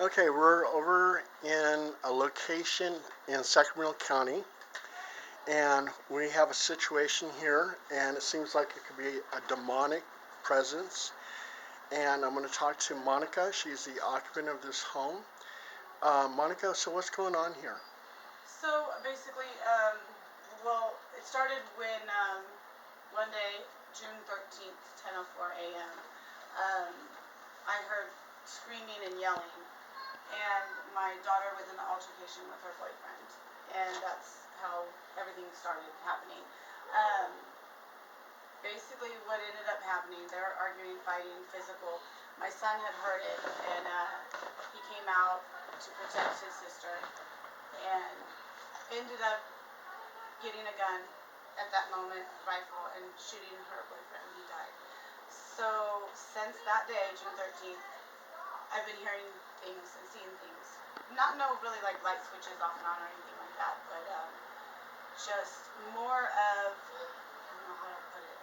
Okay, we're over in a location in Sacramento County, and we have a situation here, and it seems like it could be a demonic presence. And I'm going to talk to Monica. She's the occupant of this home. Monica, so what's going on here? So basically, well, it started when one day, June 13th, 10:04 a.m., I heard screaming and yelling, and my daughter was in an altercation with her boyfriend, and that's how everything started happening. Um, Basically, what ended up happening, they were arguing, fighting, physical. My son had heard it, and he came out to protect his sister, and ended up getting a gun at that moment, rifle, and shooting her boyfriend. He died. So since that day, June 13th, I've been hearing things and seeing things. Not no really like light switches off and on or anything like that, but just more of, I don't know how to put it,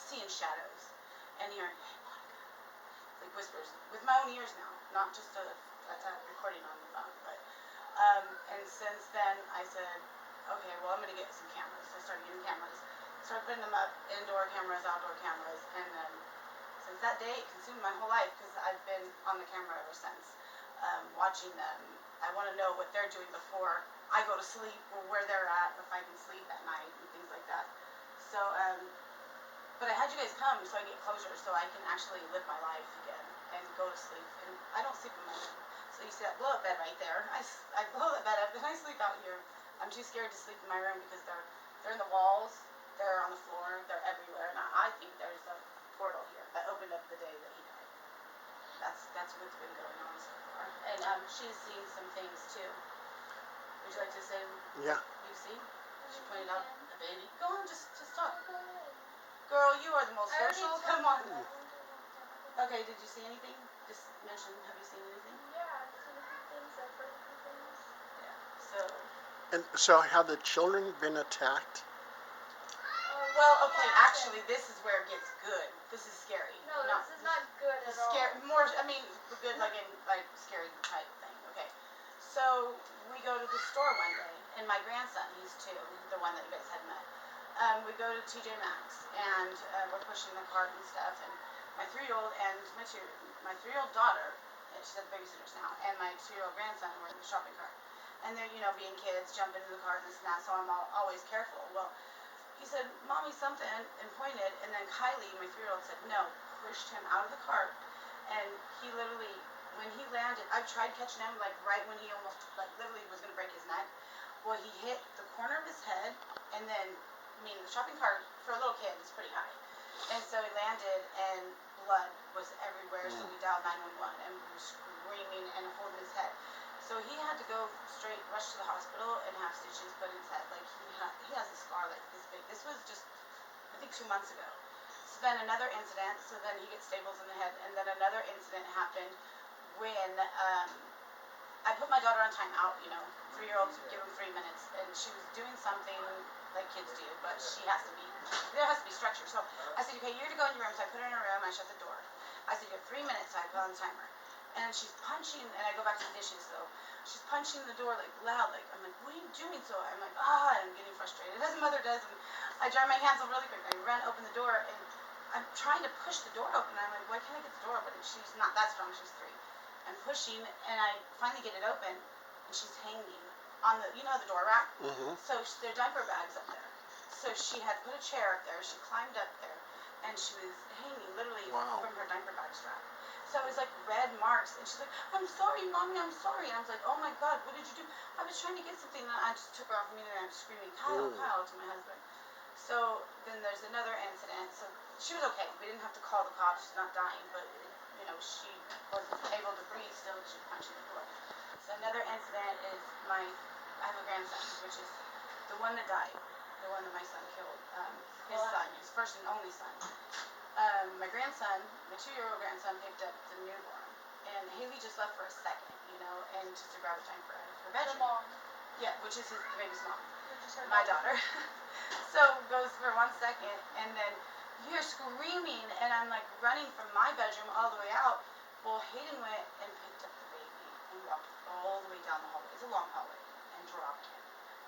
seeing shadows and hearing, hey Monica, like whispers with my own ears now, not just a recording on the phone, but and since then I said, okay, well I'm gonna get some cameras. So I started getting cameras, started putting them up, indoor cameras, outdoor cameras, and then since that day, it consumed my whole life because I've been on the camera ever since, watching them. I want to know what they're doing before I go to sleep, or where they're at, if I can sleep at night, and things like that. So, but I had you guys come so I can get closure, so I can actually live my life again and go to sleep. And I don't sleep in my room. So you see that blow-up bed right there. I blow that bed up and I sleep out here. I'm too scared to sleep in my room because they're in the walls, they're on the floor, they're everywhere, and I think there's a portal here that opened up the day that he died. That's what's been going on so far. And she's seen some things too. Would you like to say Yeah. you've seen? She pointed out a baby. Go on, just talk. Girl, you are the most social. Come on. Okay, did you see anything? Just mention, have you seen anything? Yeah, I've seen a few things. I've heard a few things. Yeah. So. And so have the children been attacked? Well, okay, actually, this is where it gets good. This is scary. No, this is not good at all. More, I mean, good like in, like, scary type thing, okay. So, we go to the store one day, and my grandson, he's 2, the one that you guys had met. We go to TJ Maxx, and we're pushing the cart and stuff, and my 3-year-old and my 3-year-old daughter, and she's at the babysitters now, and my 2-year-old grandson were in the shopping cart. And they're, being kids, jump into the cart and this and that, so I'm always careful. Well, he said, Mommy, something, and pointed, and then Kylie, my 3-year-old, said, no, pushed him out of the cart, and he literally, when he landed, I tried catching him, like, right when he almost, like, literally was going to break his neck. Well, he hit the corner of his head, and then, the shopping cart, for a little kid, is pretty high. And so he landed, and blood was everywhere, so we dialed 911, and we were screaming and holding his head. So he had to go straight, rush to the hospital and have stitches put in his head. Like, he has a scar like this big. This was just, I think, 2 months ago. So then another incident, so then he gets staples in the head, and then another incident happened when I put my daughter on timeout, 3-year-olds give them 3 minutes, and she was doing something like kids do, but there has to be structure. So I said, okay, you're to go in your room, so I put her in her room, I shut the door. I said, you have 3 minutes, so I put on the timer. And she's punching, and I go back to the dishes, so she's punching the door, like, loud, like, I'm like, what are you doing? So I'm like, and I'm getting frustrated, as a mother does, and I dry my hands up really quick. I run, open the door, and I'm trying to push the door open, and I'm like, why can't I get the door open? And she's not that strong, she's 3. I'm pushing, and I finally get it open, and she's hanging on the, the door rack? Mm-hmm. So there are diaper bags up there. So she had put a chair up there, she climbed up there, and she was hanging, literally, from her diaper bag strap. So it was like red marks, and she's like, I'm sorry, Mommy, I'm sorry. And I was like, oh my God, what did you do? I was trying to get something, and I just took her off me, and I'm screaming, Kyle, Kyle, to my husband. So then there's another incident. So she was okay. We didn't have to call the cops. She's not dying, but, she was able to breathe still. She was punching the floor. So another incident is I have a grandson, which is the one that died, the one that my son killed, his son, his first and only son. My grandson, my 2-year-old grandson, picked up the newborn, and Haley just left for a second, and just to grab a diaper out of her bedroom. The mom. Yeah, which is the baby's mom. Which is her my daughter. So goes for 1 second, and then you hear screaming, and I'm like running from my bedroom all the way out. Well, Hayden went and picked up the and walked all the way down the hallway. It's a long hallway, and dropped him.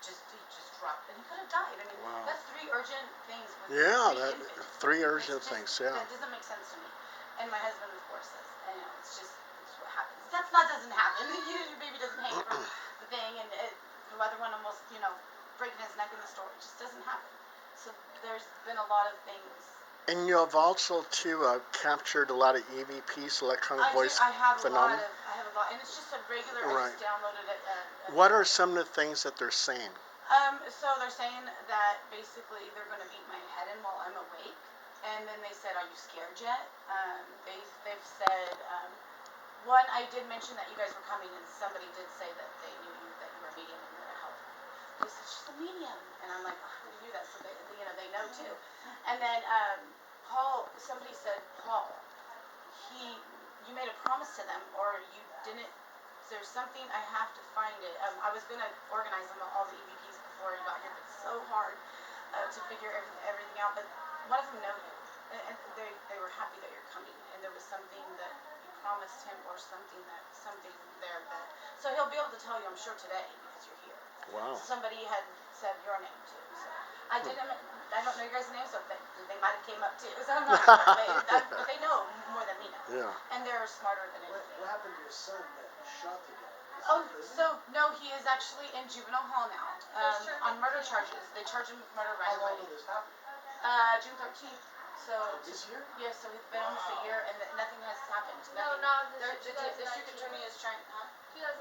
He just dropped, and he could have died. I mean, Wow. that's 3 urgent things with Yeah, 3 that infants. 3 urgent It's just, things. Yeah. That doesn't make sense to me. And my husband, of course, says, it's what happens. That doesn't happen. Your baby doesn't hang from the thing, and the other one almost, breaking his neck in the store. It just doesn't happen. So there's been a lot of things. And you have also captured a lot of EVPs, electronic voice phenomena. I have a lot, and it's just a regular. Right. I just downloaded it. What are some of the things that they're saying? So they're saying that basically they're going to beat my head in while I'm awake, and then they said, "Are you scared yet?" They've said, one, I did mention that you guys were coming, and somebody did say that they knew that you were a medium and you're a help. They said she's a medium, and I'm like, oh, we knew that, so they know too. And then somebody said, Paul, you made a promise to them, or you didn't. There's something, I have to find it. I was going to organize them all the EVPs before I got here, but it's so hard to figure everything out. But one of them know you, and they were happy that you're coming, and there was something that you promised him, or something there that. So he'll be able to tell you, I'm sure, today, because you're here. Wow. Somebody had said your name too. So I don't know your guys' names, so they might have came up too. So I'm not sure, but they know more than we know. Yeah. And they're smarter than anything. What happened to your son that shot the guy? Oh, so no, he is actually in juvenile hall now on murder charges. They charge him with murder right How long away. did this happen? June 13th. So This year? yeah, so it's been almost a year, and nothing has happened. No, Nothing. not this The year. district attorney is trying. Huh?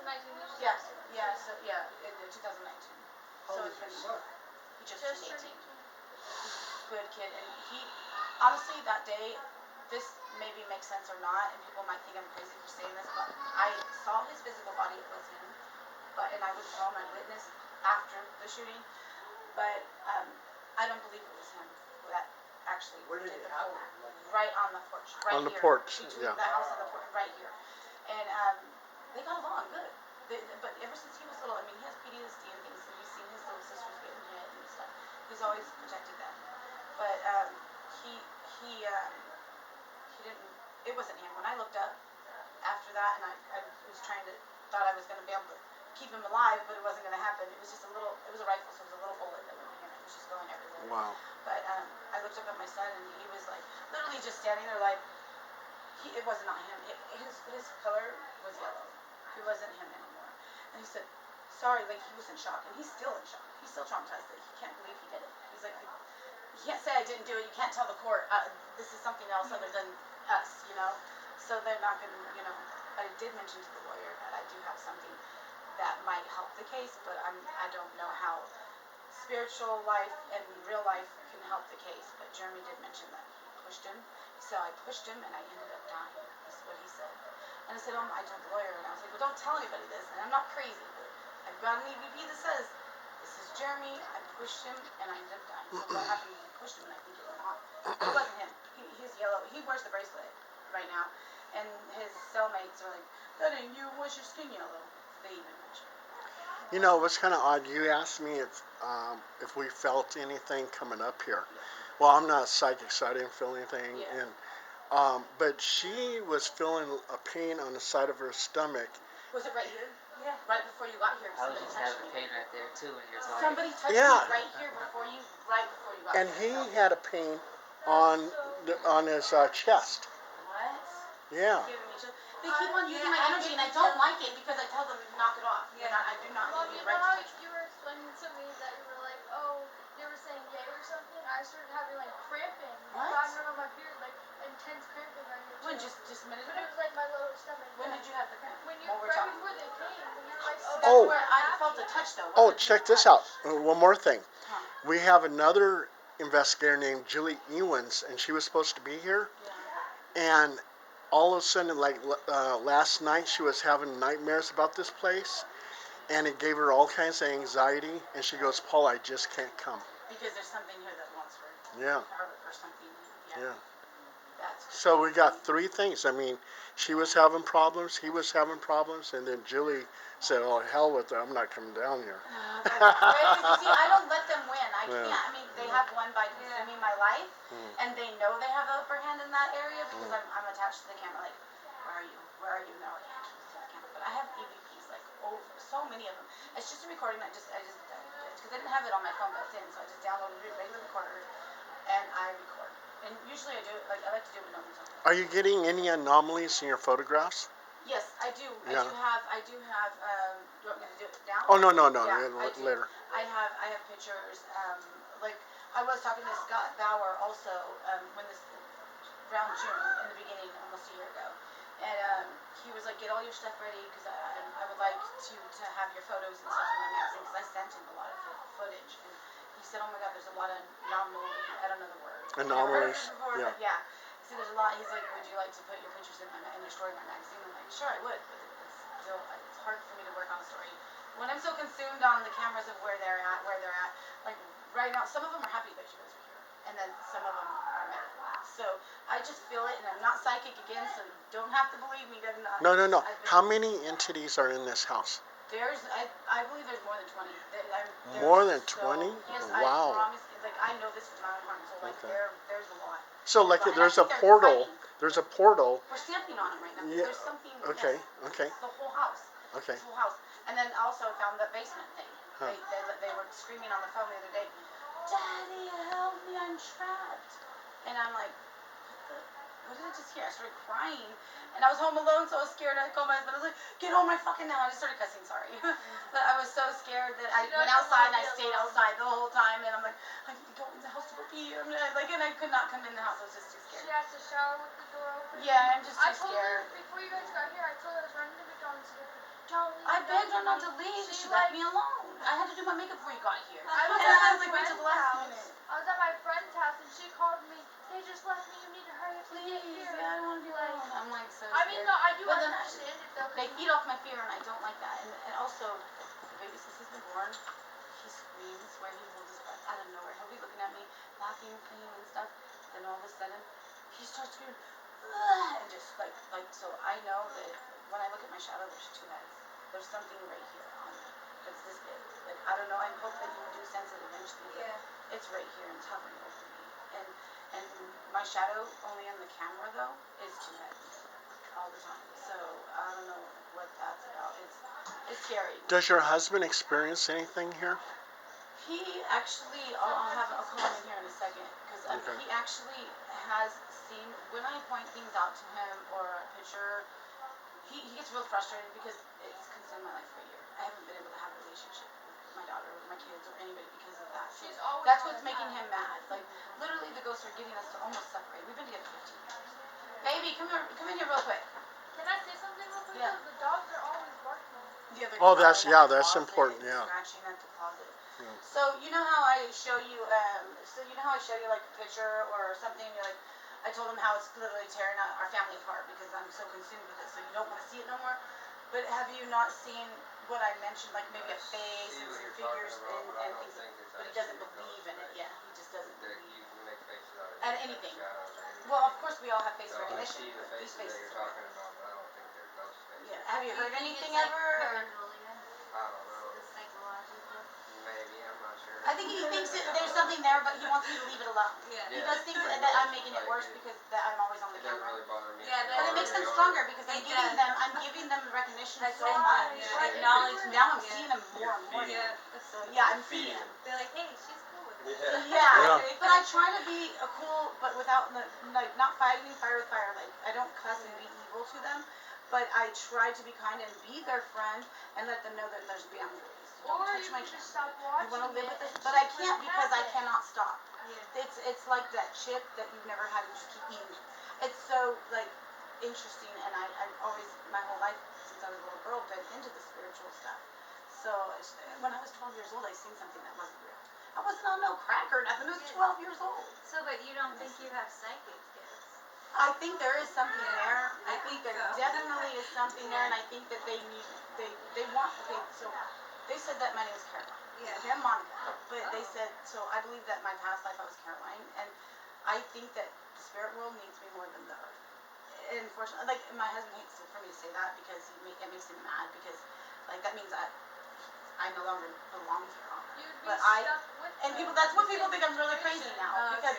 2019. Yeah, yeah. So yeah, in 2019. How So old it's is your been. son? He just Just turned turned 18. 18. Good kid, and he honestly that day. This maybe makes sense or not, and people might think I'm crazy for saying this, but I saw his physical body. It was him. And I would call my witness after the shooting, but I don't believe it was him that actually Where did did it the happen? pull. Right on the porch, right On the here. porch, Between yeah. the house and the porch, right here. And they got along good. But ever since he was little, I mean, he has PTSD and things, and he's seen his little sisters getting hit and stuff. He's always protected them. But he didn't. It wasn't him. When I looked up after that, and I was thought I was going to be able to keep him alive, but it wasn't going to happen. It was just it was a rifle, so it was a little bullet that went in here. It was just going everywhere. Wow. But I looked up at my son, and he was like, literally just standing there like, it was not him. His color was yellow. It wasn't him anymore. And he said, sorry, like he was in shock, and he's still in shock. He's still traumatized that he can't believe he did it. He's like, you can't say I didn't do it. You can't tell the court this is something else other than us, So they're not going to, But I did mention to the lawyer that I do have something that might help the case, but I don't know how spiritual life and real life can help the case. But Jeremy did mention that he pushed him. So I pushed him, and I ended up dying. Is what he said. And I said, I told the lawyer, and I was like, well, don't tell anybody this. And I'm not crazy, but I've got an EVP that says this is Jeremy. I pushed him, and I ended up dying. So what happened was I pushed him, and I think it went off. It wasn't him. He's yellow. He wears the bracelet right now, and his cellmates are like, that ain't you. Why's your skin yellow? They even mentioned. It was kind of odd. You asked me if we felt anything coming up here. Well, I'm not psychic, so I didn't feel anything. Yeah. And but she was feeling a pain on the side of her stomach. Was it right here? Yeah. Right before you got here. I was just having pain right there too when you're talking. Somebody touched Yeah. me right here before you got And here. he had a pain on his chest. What? Yeah. Giving me chills. They keep on using my energy, and I don't like it because I tell them to knock it off. Yeah. I do not Mom, need you the know right how to touch me. you were explaining to me that you were like, oh, you were saying yay or something? I started having like cramping. What? Right on my period, like intense cramping right here. When? too. Just a minute But ago? it was like my lower stomach. When yeah. did you have the cramp? When you While we're right talking. before they came, when you were like, oh, Oh. That's where I felt the touch though. Oh, check this out. One more thing. Huh. We have another investigator named Julie Ewens, and she was supposed to be here. Yeah. And all of a sudden, like last night, she was having nightmares about this place, and it gave her all kinds of anxiety. And she goes, "Paul, I just can't come." Because there's something here that wants her. Yeah. Or something. Yeah. That's So we got 3 things. I mean, she was having problems, he was having problems, and then Julie said, "Oh, hell with it, I'm not coming down here." That's crazy. See, I don't let them win. I Yeah. can't. I mean, they have won by consuming my life, and they know they have the upper hand in that area because I'm attached to the camera. Like, where are you? Where are you? And they're like, I can't see the camera. But I have EVP so many of them. It's just a recording. Because I didn't have it on my phone built in, so I just downloaded a regular recorder and I record. And usually I do it I like to do it when no one's on. Are you getting any anomalies in your photographs? Yes, I do. Yeah. I do have. Do you want me to do it now? Oh no. Yeah, I do. Later. I have pictures. Like I was talking to Scott Bauer also when this around June in the beginning, almost a year ago, and he was like, "Get all your stuff ready because I would like to have your photos and stuff in my magazine because I sent him a lot of footage." And he said, "Oh my God, there's a lot of anomalies. I don't know the word. Anomalies. Before, Yeah. but yeah." He said, "There's a lot." He's like, "Would you like to put your pictures in your story in my magazine?" I'm like, "Sure, I would, but it's hard for me to work on a story when I'm so consumed on the cameras of where they're at. Like right now, some of them are happy that you guys are here, and then some of them are mad. So I just feel it, and I'm not psychic again, so you don't have to believe me. I'm not. No. How many entities are in this house? I believe there's more than 20. More than 20? Yes, Wow. I promise. Like I know this with my own heart, so like Okay. there's a lot. So like And I there's a think they're portal. fighting. There's a portal. We're stamping on it right now. Yeah. There's something. Okay. Yes, Okay. it's the whole house. Okay. This whole house. And then also I found the basement thing. Huh. They were screaming on the phone the other day, "Daddy, help me, I'm trapped." And I'm like, what did I just hear? I started crying. And I was home alone, so I was scared. I called my husband. I was like, "Get home right fucking now." I just started cussing, sorry. But I was so scared that I went outside and I stayed outside the whole time. And I'm like, I need to go in the house to go pee. And I could not come in the house. I was just too She scared. has to shower with the door open. Yeah, I'm just I too told her scared. before you guys got here. I told her I was running to McDonald's. Don't leave. I begged her not to leave. She left me alone. I had to do my makeup before you got here. And I was like, wait till the last minute. I was at my friend's house and she called me. They just left me. You need to hurry up. Please, yeah, I don't want to be alone. I'm like so scared. I mean, no, I do But then understand it though. they feed off my fear, and I don't like that. And also, the baby since he's been born, he screams where he holds his breath out of nowhere. He'll be looking at me, laughing, playing and stuff. Then all of a sudden, he starts screaming, "Ugh," and just like so. I know that when I look at my shadow, there's two heads. There's something right here on me that's this big. Like I don't know. I hope that you do sense it eventually. But it's right here and it's hovering over me. And my shadow, only on the camera though, is two heads all the time. So I don't know what that's about. It's scary. Does your husband experience anything here? He actually, I'll call him in here in a second because Okay. he actually has seen when I point things out to him or a picture. He gets real frustrated because it's consumed my life for a year. I haven't been able to have a relationship with my daughter, with my kids, or anybody because of that. So She's always that's on what's the making side. him mad. Like literally, the ghosts are getting us to almost separate. We've been together 15 years. Baby, come in here real quick. Can I say something real quick? Yeah. The dogs are always barking. The other Oh, guitar in the that's closet important. and Yeah. scratching at the closet. Yeah. So you know how I show you, like a picture or something. You're like, I told him how it's literally tearing our family apart because I'm so consumed with it. So you don't want to see it no more. But have you not seen what I mentioned, like maybe a face and some figures and things? But he doesn't believe in it. Yeah, he just doesn't believe. At anything. Well, of course we all have face recognition. These faces are. Yeah. Have you heard anything ever? I think he thinks there's something there, but he wants me to leave it alone. He does think that I'm making it worse because I'm always on the camera. But it makes them stronger because I'm giving them the recognition so much. Now I'm seeing them more and more. So yeah, I'm feeding them. They're like, hey, she's cool with it. Yeah. Yeah. But I try to be cool, but without like not fighting fire with fire. Like I don't cuss and be evil to them, but I try to be kind and be their friend and let them know that there's boundaries. Don't Or touch you my can just channel. stop watching. You want to live with it this, and but I just can't let it because I happen. cannot stop. Yeah. It's like that chip that you've never had and just keep eating. It's so like interesting, and I always my whole life since I was a little girl been into the spiritual stuff. So when I was 12 years old, I seen something that wasn't real. I wasn't on no crack or nothing. I was 12 years old. So, but you don't think you have psychic gifts? I think there is something there. I think there definitely is something there, and I think that they want. Okay, so they said that my name is Caroline. Yeah. I'm Monica, but they said so. I believe that my past life I was Caroline, and I think that the spirit world needs me more than the earth. And unfortunately, like my husband hates for me to say that because it makes him mad because like that means I no longer belong here on earth. You'd be But stuck with and them. people that's what people think I'm really crazy now because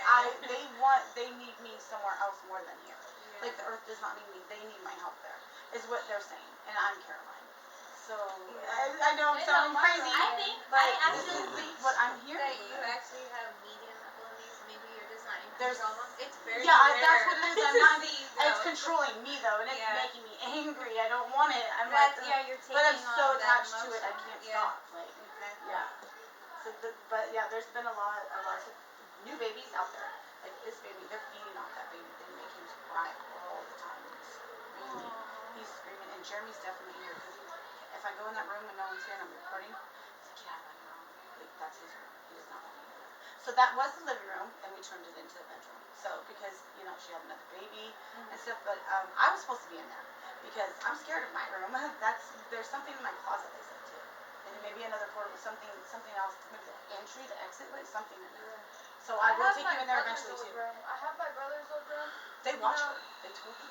they need me somewhere else more than here. Like the earth does not need me, they need my help there, is what they're saying. And I'm Caroline. So So I know I'm sounding crazy. I think but I actually this is what I'm that hearing. you actually have medium abilities. Maybe you're just not in There's- control of them. It's very Yeah, rare. that's what it is. I'm to not. see, It's though. controlling me though, and it's Yeah. making me angry. I don't want it. I'm That's, like, yeah, you're taking but I'm so on that attached to it. I emotion. can't Yeah. stop. Like, Exactly. yeah. So, but yeah, there's been a lot of new babies out there. Like this baby, they're feeding off that baby. They make him cry all the time. He's screaming, and Jeremy's definitely here because if I go in that room and no one's here and I'm recording, he's like, get out of my room. Like, that's his room. He does not want me in there. So that was the living room, and we turned it into the bedroom. So because she had another baby and stuff, but I was supposed to be in there because I'm scared of my room. There's something in my closet they said too, and maybe another portal, something else, maybe the entry, the exit, like something in there. So I will take you in there eventually too. I have my brother's old room. They watch her. They told me.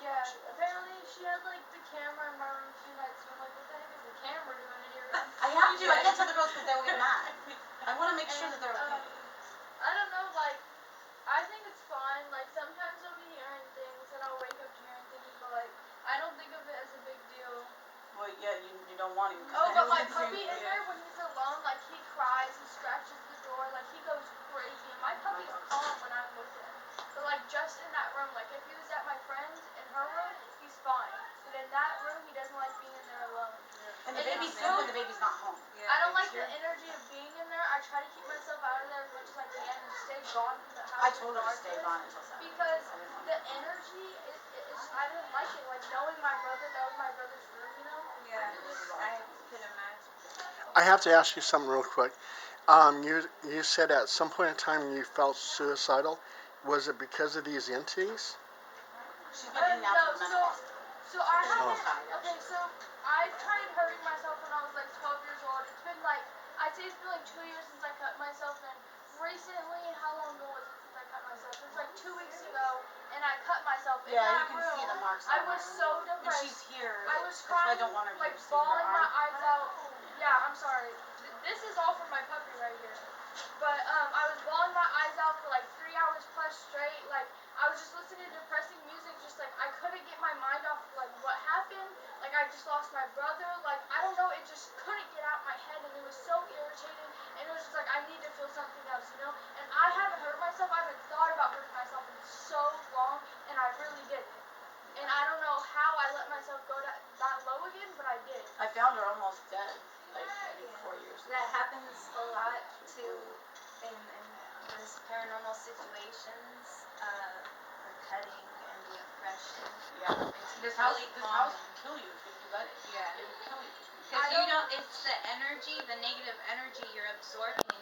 Yeah, apparently she had like the camera in my room 2 nights ago. I'm like, what the heck is the camera doing in your room? I have to. I can't tell the girls because they'll get mad. I want to make sure that they're okay. I don't know, like, I think it's fine. Like, sometimes I'll be hearing things and I'll wake up to hearing things, but like, I don't think of it as a big deal. Well, yeah, you don't want to. Oh, but my puppy in there, when he's alone, like, he cries, he scratches the door, like, he goes crazy. And my puppy's calm when I'm with him. But like, just in that room, like, if he was at my friend's in her room, he's fine. But in that room, he doesn't like being in there alone. And the baby's sick when the baby's not home. Yeah. I don't like the energy of being in there. I try to keep myself out of there as much as I can and stay gone from the house. I told her to stay gone until 7. Because the energy is I didn't like it. Like knowing my brother, that was my brother's room, you know? Yeah. I could imagine. I have to ask you something real quick. You said at some point in time you felt suicidal. Was it because of these entities? She's been in and out of the mental hospital. So I haven't. Okay, so I tried hurting myself when I was like 12 years old. It's been like I'd say it's been like 2 years since I cut myself, and recently, how long ago was it since I cut myself? It was like 2 weeks ago, and I cut myself in Yeah, that you can room. see the marks I on was her. so And depressed. she's here. I was That's why I crying, don't want her like to see her bawling my arm. eyes out. Yeah, I'm sorry. This is all for my puppy right here. But I was bawling my eyes out for like 3 hours plus straight. Like I was just listening to depressing music. Just like I couldn't get my mind off of, like what happened. Like I just lost my brother. Like I don't know. It just couldn't get out of my head, and it was so irritating. And it was just like I need to feel something else, you know. And I haven't hurt myself. I haven't thought about hurting myself in so long, and I really didn't. And I don't know how I let myself go that low again, but I did. I found her almost dead, like maybe 4 years ago. That happens a lot too in those paranormal situations, the cutting and the oppression. Yeah. It's This really house common. can kill you if you let it. Yeah. It will kill you. Because it's the energy, the negative energy you're absorbing in